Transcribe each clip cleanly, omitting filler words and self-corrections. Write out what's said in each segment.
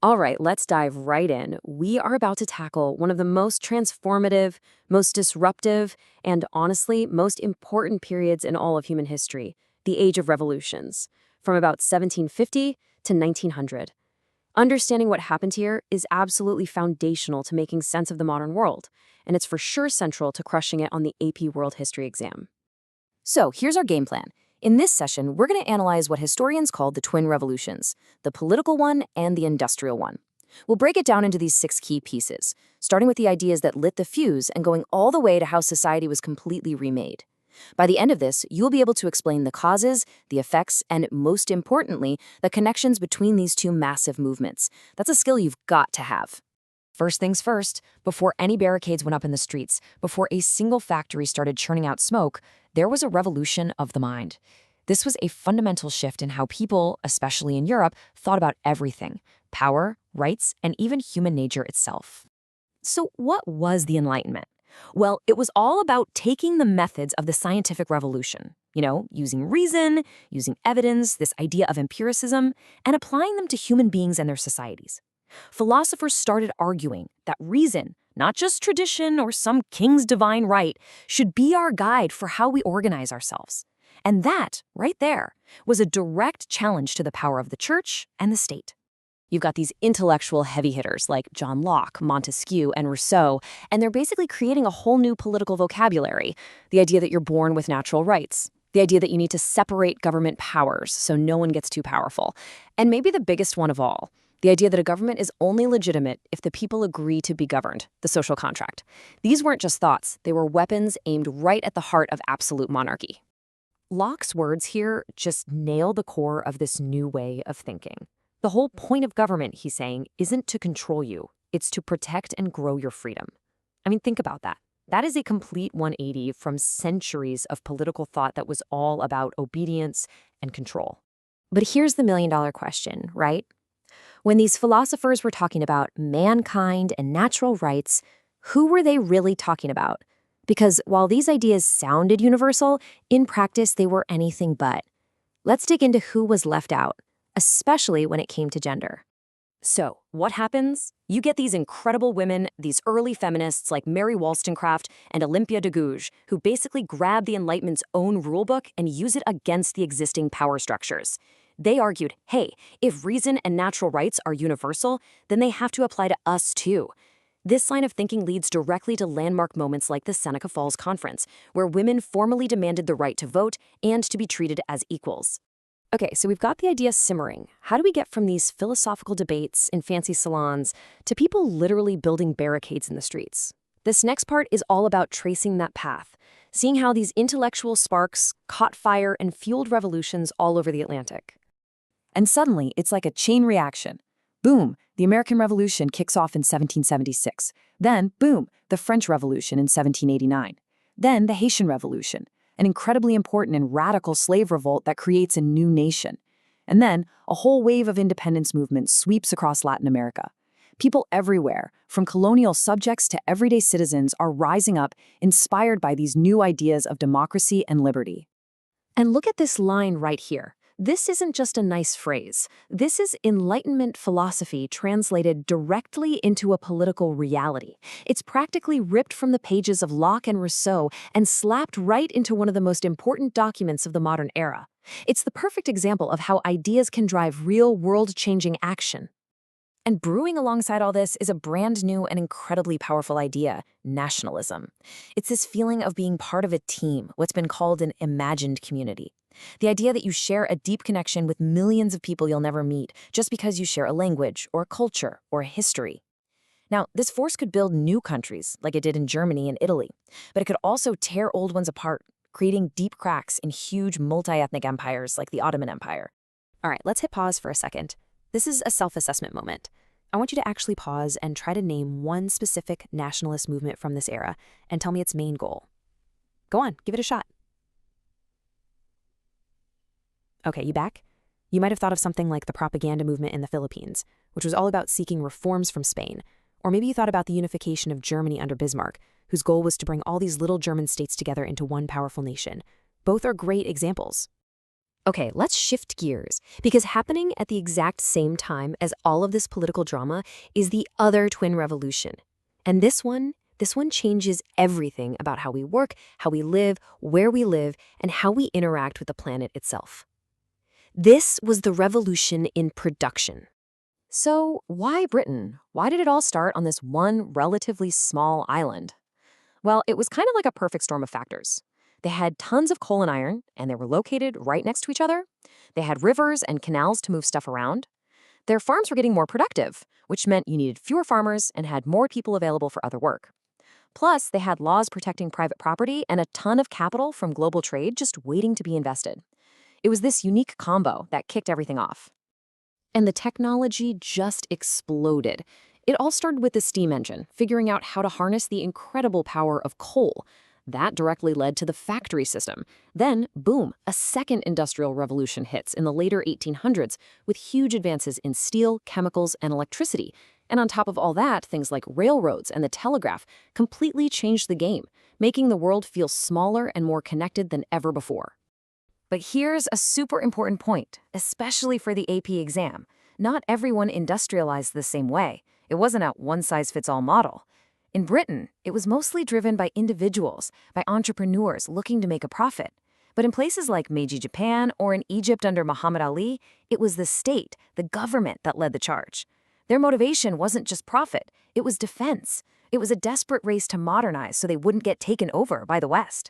All right, let's dive right in. We are about to tackle one of the most transformative, most disruptive, and honestly, most important periods in all of human history, the Age of Revolutions, from about 1750 to 1900. Understanding what happened here is absolutely foundational to making sense of the modern world, and it's for sure central to crushing it on the AP World History exam. So here's our game plan. In this session, we're going to analyze what historians call the twin revolutions, the political one and the industrial one. We'll break it down into these 6 key pieces, starting with the ideas that lit the fuse and going all the way to how society was completely remade. By the end of this, you'll be able to explain the causes, the effects, and most importantly, the connections between these two massive movements. That's a skill you've got to have. First things first, before any barricades went up in the streets, before a single factory started churning out smoke, there was a revolution of the mind. This was a fundamental shift in how people, especially in Europe, thought about everything: power, rights, and even human nature itself. So, what was the Enlightenment? Well, it was all about taking the methods of the scientific revolution, using reason, using evidence, this idea of empiricism, and applying them to human beings and their societies. Philosophers started arguing that reason, not just tradition or some king's divine right, should be our guide for how we organize ourselves. And that, right there, was a direct challenge to the power of the church and the state. You've got these intellectual heavy hitters like John Locke, Montesquieu, and Rousseau, and they're basically creating a whole new political vocabulary. The idea that you're born with natural rights. The idea that you need to separate government powers so no one gets too powerful. And maybe the biggest one of all, the idea that a government is only legitimate if the people agree to be governed, the social contract. These weren't just thoughts, they were weapons aimed right at the heart of absolute monarchy. Locke's words here just nail the core of this new way of thinking. The whole point of government, he's saying, isn't to control you, it's to protect and grow your freedom. I mean, think about that. That is a complete 180 from centuries of political thought that was all about obedience and control. But here's the million-dollar question, right? When these philosophers were talking about mankind and natural rights, who were they really talking about? Because while these ideas sounded universal, in practice they were anything but. Let's dig into who was left out, especially when it came to gender. So, what happens? You get these incredible women, these early feminists like Mary Wollstonecraft and Olympia de Gouges, who basically grab the Enlightenment's own rulebook and use it against the existing power structures. They argued, hey, if reason and natural rights are universal, then they have to apply to us too. This line of thinking leads directly to landmark moments like the Seneca Falls Conference, where women formally demanded the right to vote and to be treated as equals. Okay, so we've got the idea simmering. How do we get from these philosophical debates in fancy salons to people literally building barricades in the streets? This next part is all about tracing that path, seeing how these intellectual sparks caught fire and fueled revolutions all over the Atlantic. And suddenly, it's like a chain reaction. Boom, the American Revolution kicks off in 1776. Then, boom, the French Revolution in 1789. Then the Haitian Revolution, an incredibly important and radical slave revolt that creates a new nation. And then, a whole wave of independence movement sweeps across Latin America. People everywhere, from colonial subjects to everyday citizens, are rising up, inspired by these new ideas of democracy and liberty. And look at this line right here. This isn't just a nice phrase. This is Enlightenment philosophy translated directly into a political reality. It's practically ripped from the pages of Locke and Rousseau and slapped right into one of the most important documents of the modern era. It's the perfect example of how ideas can drive real world-changing action. And brewing alongside all this is a brand new and incredibly powerful idea: nationalism. It's this feeling of being part of a team, what's been called an imagined community. The idea that you share a deep connection with millions of people you'll never meet just because you share a language or a culture or a history. Now, this force could build new countries like it did in Germany and Italy, but it could also tear old ones apart, creating deep cracks in huge multi-ethnic empires like the Ottoman Empire. All right, let's hit pause for a second. This is a self-assessment moment. I want you to actually pause and try to name one specific nationalist movement from this era and tell me its main goal. Go on, give it a shot. Okay, you back? You might have thought of something like the propaganda movement in the Philippines, which was all about seeking reforms from Spain. Or maybe you thought about the unification of Germany under Bismarck, whose goal was to bring all these little German states together into one powerful nation. Both are great examples. Okay, let's shift gears, because happening at the exact same time as all of this political drama is the other twin revolution. And this one changes everything about how we work, how we live, where we live, and how we interact with the planet itself. This was the revolution in production. So, why Britain? Why did it all start on this one relatively small island? Well, it was kind of like a perfect storm of factors. They had tons of coal and iron, and they were located right next to each other. They had rivers and canals to move stuff around. Their farms were getting more productive, which meant you needed fewer farmers and had more people available for other work. Plus, they had laws protecting private property and a ton of capital from global trade just waiting to be invested. It was this unique combo that kicked everything off. And the technology just exploded. It all started with the steam engine, figuring out how to harness the incredible power of coal. That directly led to the factory system. Then, boom, a second industrial revolution hits in the later 1800s with huge advances in steel, chemicals, and electricity. And on top of all that, things like railroads and the telegraph completely changed the game, making the world feel smaller and more connected than ever before. But here's a super important point, especially for the AP exam. Not everyone industrialized the same way. It wasn't a one-size-fits-all model. In Britain, it was mostly driven by individuals, by entrepreneurs looking to make a profit. But in places like Meiji Japan or in Egypt under Muhammad Ali, it was the state, the government that led the charge. Their motivation wasn't just profit, it was defense. It was a desperate race to modernize so they wouldn't get taken over by the West.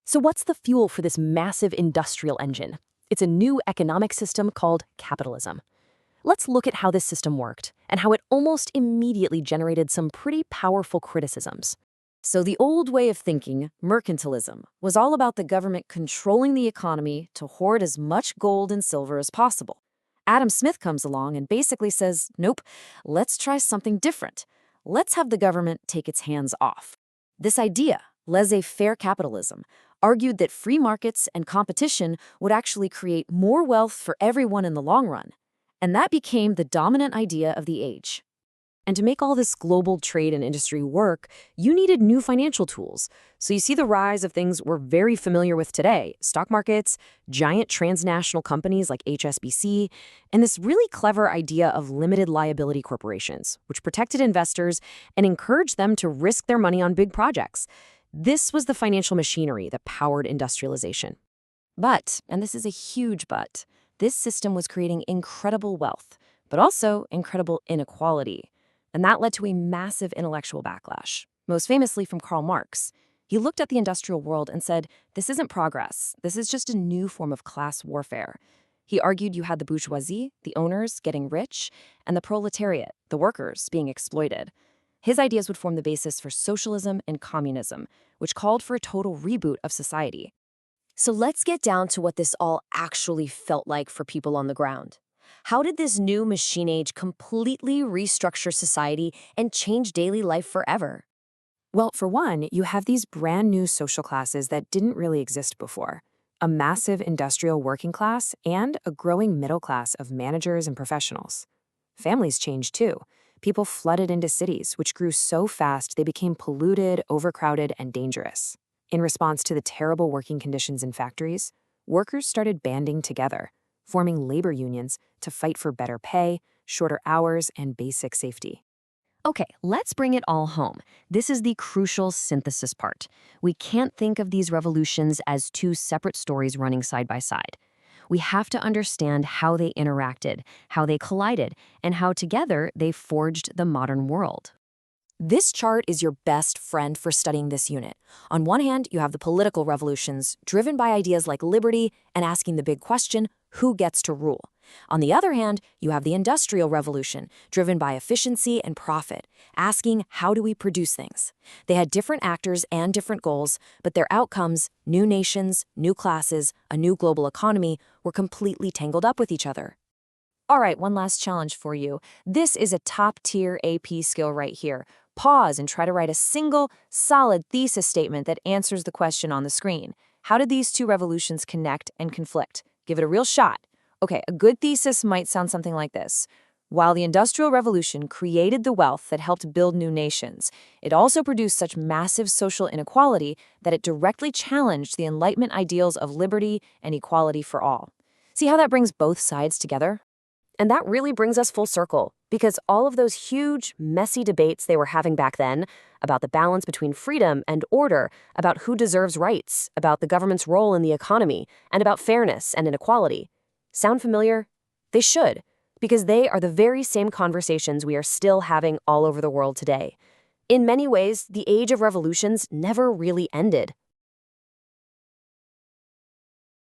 So what's the fuel for this massive industrial engine? It's a new economic system called capitalism. Let's look at how this system worked and how it almost immediately generated some pretty powerful criticisms. So the old way of thinking, mercantilism, was all about the government controlling the economy to hoard as much gold and silver as possible. Adam Smith comes along and basically says, nope, let's try something different. Let's have the government take its hands off. This idea, laissez-faire capitalism, argued that free markets and competition would actually create more wealth for everyone in the long run. And that became the dominant idea of the age. And to make all this global trade and industry work, you needed new financial tools. So you see the rise of things we're very familiar with today: stock markets, giant transnational companies like HSBC, and this really clever idea of limited liability corporations, which protected investors and encouraged them to risk their money on big projects. This was the financial machinery that powered industrialization. But, and this is a huge but, this system was creating incredible wealth, but also incredible inequality. And that led to a massive intellectual backlash, most famously from Karl Marx. He looked at the industrial world and said, this isn't progress, this is just a new form of class warfare. He argued you had the bourgeoisie, the owners, getting rich, and the proletariat, the workers, being exploited. His ideas would form the basis for socialism and communism, which called for a total reboot of society. So let's get down to what this all actually felt like for people on the ground. How did this new machine age completely restructure society and change daily life forever? Well, for one, you have these brand new social classes that didn't really exist before. A massive industrial working class and a growing middle class of managers and professionals. Families changed too. People flooded into cities, which grew so fast they became polluted, overcrowded, and dangerous. In response to the terrible working conditions in factories, workers started banding together, forming labor unions to fight for better pay, shorter hours, and basic safety. Okay, let's bring it all home. This is the crucial synthesis part. We can't think of these revolutions as two separate stories running side by side. We have to understand how they interacted, how they collided, and how together they forged the modern world. This chart is your best friend for studying this unit. On one hand, you have the political revolutions, driven by ideas like liberty and asking the big question, who gets to rule? On the other hand, you have the Industrial Revolution, driven by efficiency and profit, asking how do we produce things? They had different actors and different goals, but their outcomes, new nations, new classes, a new global economy, were completely tangled up with each other. All right, one last challenge for you. This is a top-tier AP skill right here. Pause and try to write a single, solid thesis statement that answers the question on the screen. How did these two revolutions connect and conflict? Give it a real shot. Okay, a good thesis might sound something like this. While the Industrial Revolution created the wealth that helped build new nations, it also produced such massive social inequality that it directly challenged the Enlightenment ideals of liberty and equality for all. See how that brings both sides together? And that really brings us full circle, because all of those huge, messy debates they were having back then about the balance between freedom and order, about who deserves rights, about the government's role in the economy, and about fairness and inequality. Sound familiar? They should, because they are the very same conversations we are still having all over the world today. In many ways, the age of revolutions never really ended.